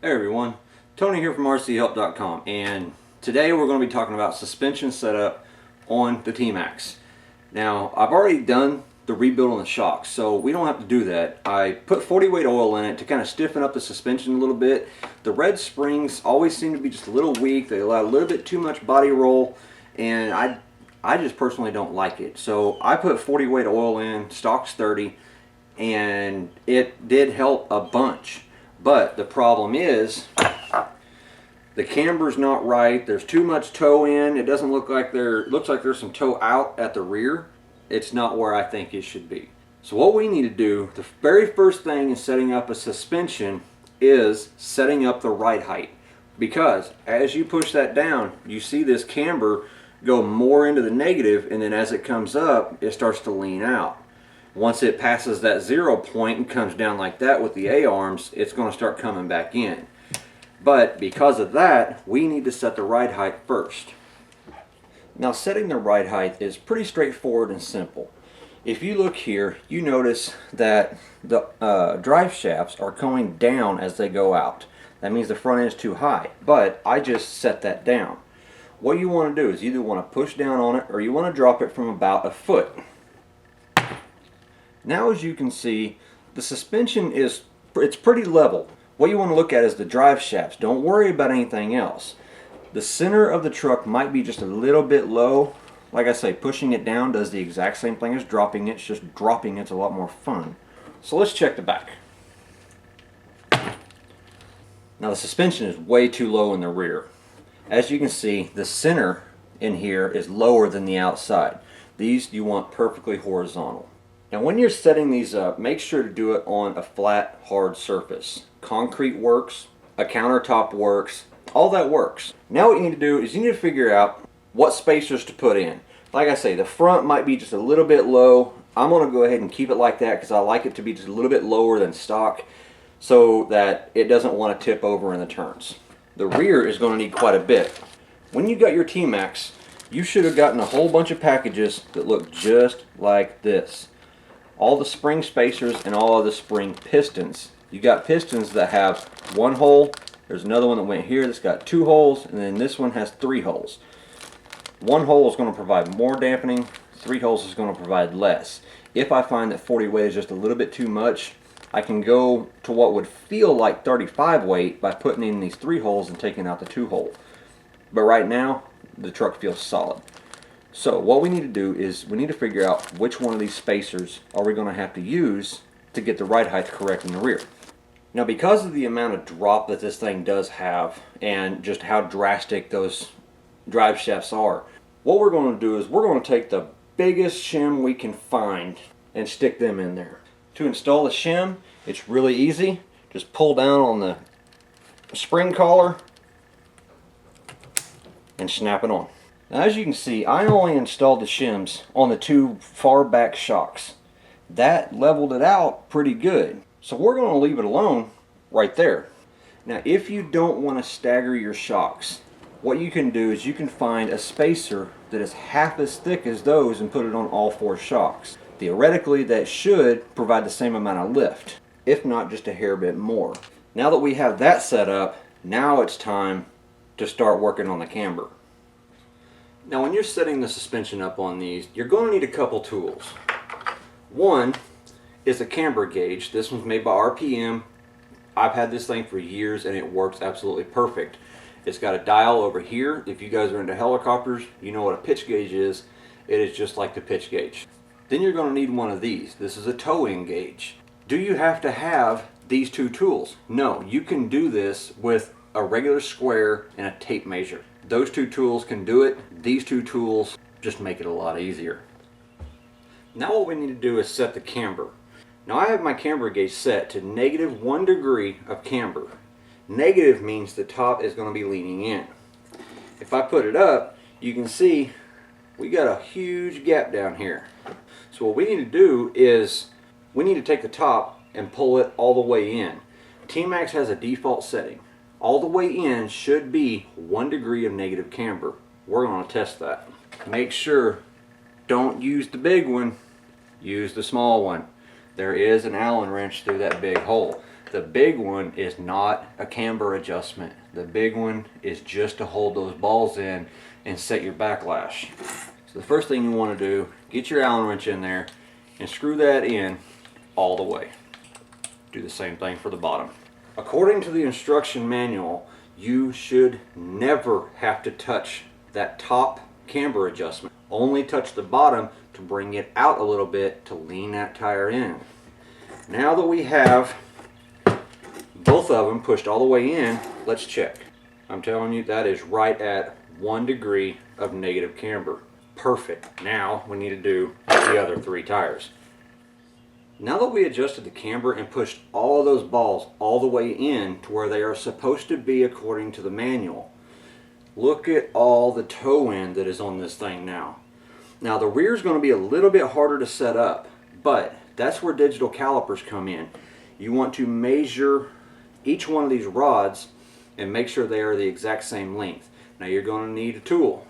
Hey everyone, Tony here from rchelp.com, and today we're going to be talking about suspension setup on the T-Maxx. Now, I've already done the rebuild on the shocks, so we don't have to do that. I put 40 weight oil in it to kind of stiffen up the suspension a little bit. The red springs always seem to be just a little weak. They allow a little bit too much body roll, and I just personally don't like it. So I put 40 weight oil in, stocks 30, and it did help a bunch. But the problem is the camber's not right. There's too much toe in. It doesn't look like looks like there's some toe out at the rear. It's not where I think it should be. So what we need to do, the very first thing in setting up a suspension is setting up the ride height. Because as you push that down, you see this camber go more into the negative, and then as it comes up, it starts to lean out. Once it passes that 0 point and comes down like that with the A-arms, it's going to start coming back in. But because of that, we need to set the ride height first. Now, setting the ride height is pretty straightforward and simple. If you look here, you notice that the drive shafts are going down as they go out. That means the front end is too high, but I just set that down. What you want to do is either want to push down on it or you want to drop it from about a foot. Now, as you can see, the suspension it's pretty level. What you want to look at is the drive shafts. Don't worry about anything else. The center of the truck might be just a little bit low. Like I say, pushing it down does the exact same thing as dropping it. It's just dropping it's a lot more fun. So let's check the back. Now, the suspension is way too low in the rear. As you can see, the center in here is lower than the outside. These you want perfectly horizontal. Now, when you're setting these up, make sure to do it on a flat, hard surface. Concrete works, a countertop works, all that works. Now what you need to do is you need to figure out what spacers to put in. Like I say, the front might be just a little bit low. I'm going to go ahead and keep it like that because I like it to be just a little bit lower than stock so that it doesn't want to tip over in the turns. The rear is going to need quite a bit. When you got your T-Maxx, you should have gotten a whole bunch of packages that look just like this. All the spring spacers and all of the spring pistons. You got pistons that have one hole. There's another one that went here that's got 2 holes, and then this one has 3 holes. One hole is going to provide more dampening, 3 holes is going to provide less. If I find that 40 weight is just a little bit too much, I can go to what would feel like 35 weight by putting in these 3 holes and taking out the 2 hole. But right now, the truck feels solid. So what we need to do is we need to figure out which one of these spacers are we going to have to use to get the ride height correct in the rear. Now, because of the amount of drop that this thing does have and just how drastic those drive shafts are, what we're going to do is we're going to take the biggest shim we can find and stick them in there. To install the shim, it's really easy. Just pull down on the spring collar and snap it on. Now, as you can see, I only installed the shims on the 2 far back shocks. That leveled it out pretty good. So we're going to leave it alone right there. Now, if you don't want to stagger your shocks, what you can do is you can find a spacer that is half as thick as those and put it on all 4 shocks. Theoretically, that should provide the same amount of lift, if not just a hair bit more. Now that we have that set up, now it's time to start working on the camber. Now, when you're setting the suspension up on these, you're going to need a couple tools. One is a camber gauge. This one's made by RPM. I've had this thing for years and it works absolutely perfect. It's got a dial over here. If you guys are into helicopters, you know what a pitch gauge is. It is just like the pitch gauge. Then you're going to need one of these. This is a toe-in gauge. Do you have to have these 2 tools? No, you can do this with a regular square and a tape measure. Those 2 tools can do it. These 2 tools just make it a lot easier. Now what we need to do is set the camber. Now, I have my camber gauge set to -1 degree of camber. Negative means the top is going to be leaning in. If I put it up, you can see we got a huge gap down here. So what we need to do is we need to take the top and pull it all the way in. T-Maxx has a default setting. All the way in should be 1 degree of negative camber. We're going to test that. Make sure, don't use the big one, use the small one. there is an Allen wrench through that big hole. The big one is not a camber adjustment. The big one is just to hold those balls in and set your backlash. So the first thing you want to do, get your Allen wrench in there and screw that in all the way. Do the same thing for the bottom. According to the instruction manual, you should never have to touch that top camber adjustment. Only touch the bottom to bring it out a little bit to lean that tire in. Now that we have both of them pushed all the way in, let's check. I'm telling you, that is right at 1 degree of negative camber. Perfect. Now we need to do the other 3 tires. Now that we adjusted the camber and pushed all of those balls all the way in to where they are supposed to be according to the manual, look at all the toe end that is on this thing now. Now the rear is going to be a little bit harder to set up, but that's where digital calipers come in. You want to measure each one of these rods and make sure they are the exact same length. Now you're going to need a tool.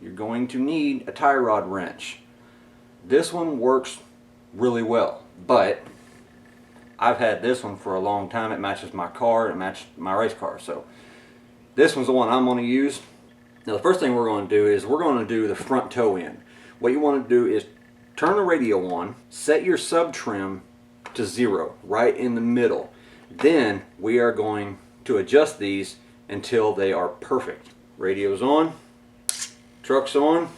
You're going to need a tie rod wrench. This one works really well, but I've had this one for a long time. It matches my car, it matches my race car, so this one's the one I'm going to use. Now the first thing we're going to do is we're going to do the front toe end. What you want to do is turn the radio on, set your sub trim to 0 right in the middle. Then we are going to adjust these until they are perfect. Radio's on, truck's on,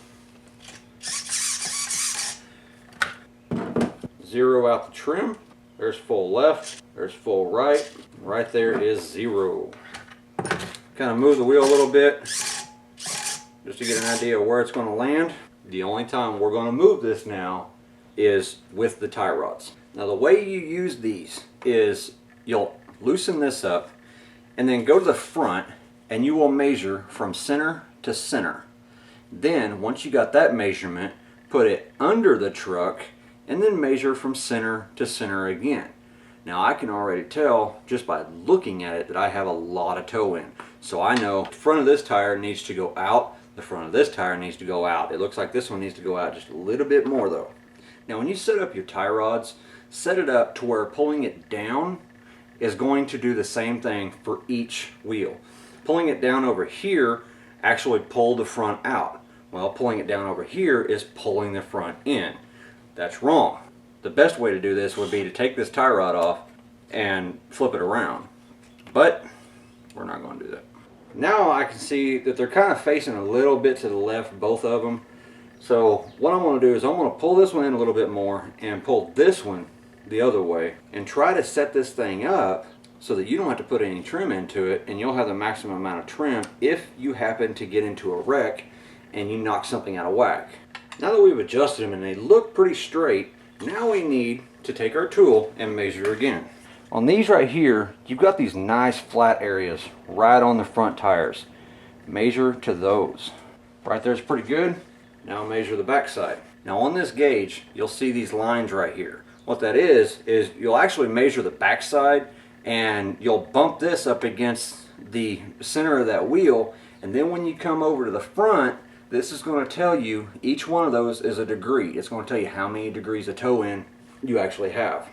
0 out the trim, there's full left, there's full right, right there is 0. Kind of move the wheel a little bit just to get an idea of where it's going to land. The only time we're going to move this now is with the tie rods. Now the way you use these is you'll loosen this up and then go to the front and you will measure from center to center. Then once you got that measurement, put it under the truck and then measure from center to center again. Now I can already tell just by looking at it that I have a lot of toe in. So I know the front of this tire needs to go out, the front of this tire needs to go out. It looks like this one needs to go out just a little bit more though. Now when you set up your tie rods, set it up to where pulling it down is going to do the same thing for each wheel. Pulling it down over here actually pull the front out. Well, pulling it down over here is pulling the front in. That's wrong. The best way to do this would be to take this tie rod off and flip it around. But we're not going to do that. Now I can see that they're kind of facing a little bit to the left, both of them. So what I'm going to do is I'm going to pull this one in a little bit more and pull this one the other way and try to set this thing up so that you don't have to put any trim into it and you'll have the maximum amount of trim if you happen to get into a wreck and you knock something out of whack. Now that we've adjusted them and they look pretty straight, now we need to take our tool and measure again. On these right here, you've got these nice flat areas right on the front tires. Measure to those. Right there's pretty good. Now measure the back side. Now on this gauge, you'll see these lines right here. What that is you'll actually measure the back side and you'll bump this up against the center of that wheel, and then when you come over to the front, this is going to tell you each one of those is a degree. It's going to tell you how many degrees of toe in you actually have.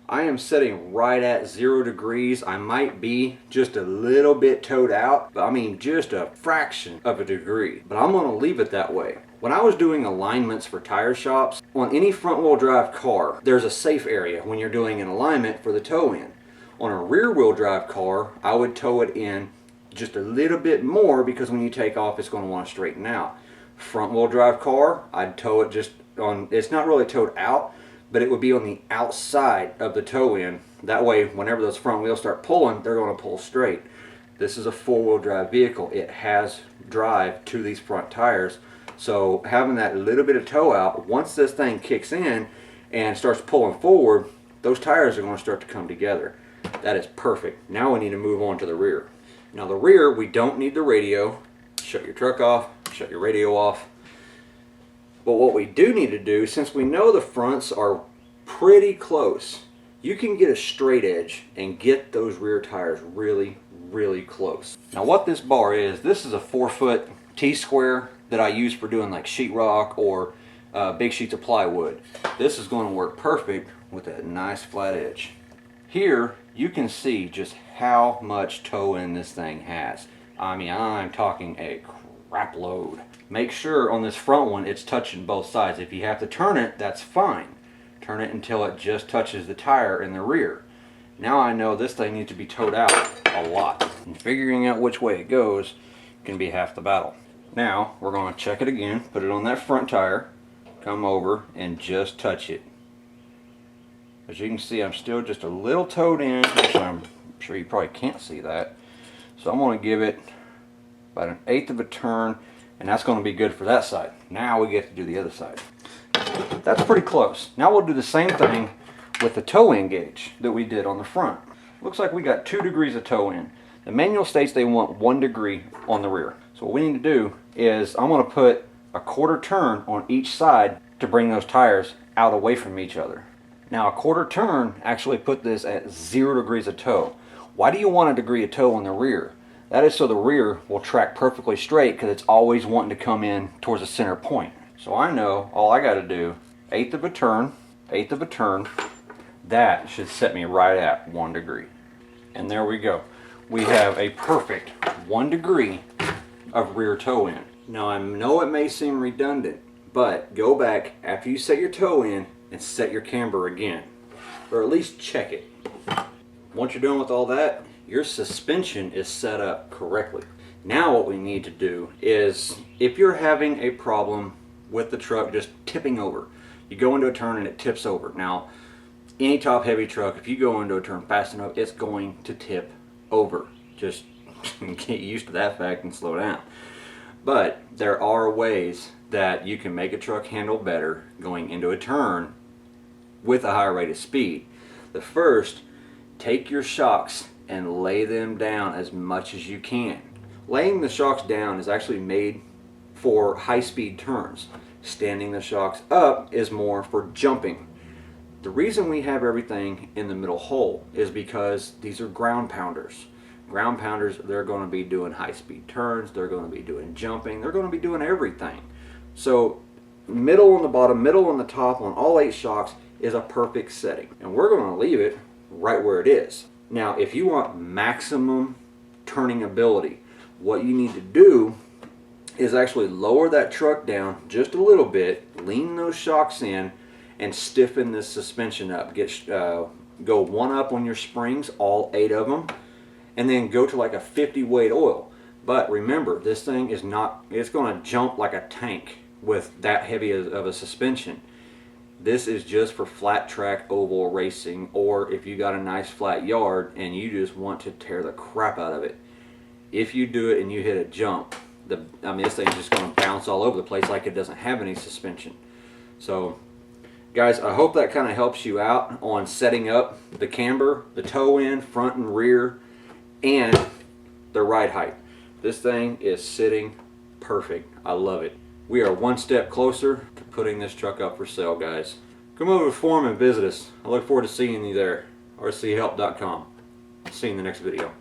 I am setting right at 0 degrees. I might be just a little bit toed out, but I mean just a fraction of a degree. But I'm going to leave it that way. When I was doing alignments for tire shops, on any front wheel drive car, there's a safe area when you're doing an alignment for the toe in. On a rear wheel drive car, I would toe it in just a little bit more because when you take off it's going to want to straighten out. Front wheel drive car, I'd toe it just on, it's not really toed out, but it would be on the outside of the toe end. That way whenever those front wheels start pulling, they're going to pull straight. This is a 4-wheel drive vehicle. It has drive to these front tires, so having that little bit of toe out, once this thing kicks in and starts pulling forward, those tires are going to start to come together. That is perfect. Now we need to move on to the rear. Now the rear, we don't need the radio. Shut your truck off, shut your radio off. But what we do need to do, since we know the fronts are pretty close, you can get a straight edge and get those rear tires really, really close. Now what this bar is, this is a 4-foot T-square that I use for doing like sheetrock or big sheets of plywood. This is going to work perfect with that nice flat edge. Here you can see just how much toe in this thing has. I mean, I'm talking a crap load. Make sure on this front one it's touching both sides. If you have to turn it, that's fine. Turn it until it just touches the tire in the rear. Now I know this thing needs to be towed out a lot. And figuring out which way it goes can be half the battle. Now we're going to check it again, put it on that front tire, come over and just touch it. As you can see, I'm still just a little towed in, which I'm sure you probably can't see that. So I'm going to give it about 1/8 of a turn, and that's going to be good for that side. Now we get to do the other side. That's pretty close. Now we'll do the same thing with the toe-in gauge that we did on the front. Looks like we got 2 degrees of toe-in. The manual states they want 1 degree on the rear. So what we need to do is I'm going to put a 1/4 turn on each side to bring those tires out away from each other. Now a 1/4 turn actually put this at 0 degrees of toe. Why do you want 1 degree of toe on the rear? That is so the rear will track perfectly straight, because it's always wanting to come in towards the center point. So I know all I got to do, 1/8 of a turn, 1/8 of a turn, that should set me right at 1 degree. And there we go. We have a perfect 1 degree of rear toe in. Now I know it may seem redundant, but go back after you set your toe in and set your camber again, or at least check it. Once you're done with all that, your suspension is set up correctly. Now what we need to do is, if you're having a problem with the truck just tipping over, you go into a turn and it tips over. Now any top heavy truck, if you go into a turn fast enough, it's going to tip over. Just get used to that fact and slow down. But there are ways that you can make a truck handle better going into a turn with a higher rate of speed. The first, take your shocks and lay them down as much as you can. Laying the shocks down is actually made for high-speed turns. Standing the shocks up is more for jumping. The reason we have everything in the middle hole is because these are ground pounders. Ground pounders, they're going to be doing high-speed turns, they're going to be doing jumping, they're going to be doing everything. So middle on the bottom, middle on the top on all 8 shocks is a perfect setting. And we're going to leave it right where it is. Now if you want maximum turning ability, what you need to do is actually lower that truck down just a little bit, lean those shocks in, and stiffen this suspension up. Go 1 up on your springs, all 8 of them, and then go to like a 50 weight oil. But remember, this thing is not, it's going to jump like a tank with that heavy of a suspension. This is just for flat track oval racing, or if you got a nice flat yard and you just want to tear the crap out of it. If you do it and you hit a jump, this thing's just going to bounce all over the place like it doesn't have any suspension. So guys, I hope that kind of helps you out on setting up the camber, the toe in, front and rear, and the ride height. This thing is sitting perfect. I love it. We are 1 step closer to putting this truck up for sale, guys. Come over to the forum and visit us. I look forward to seeing you there. rchelp.com. See you in the next video.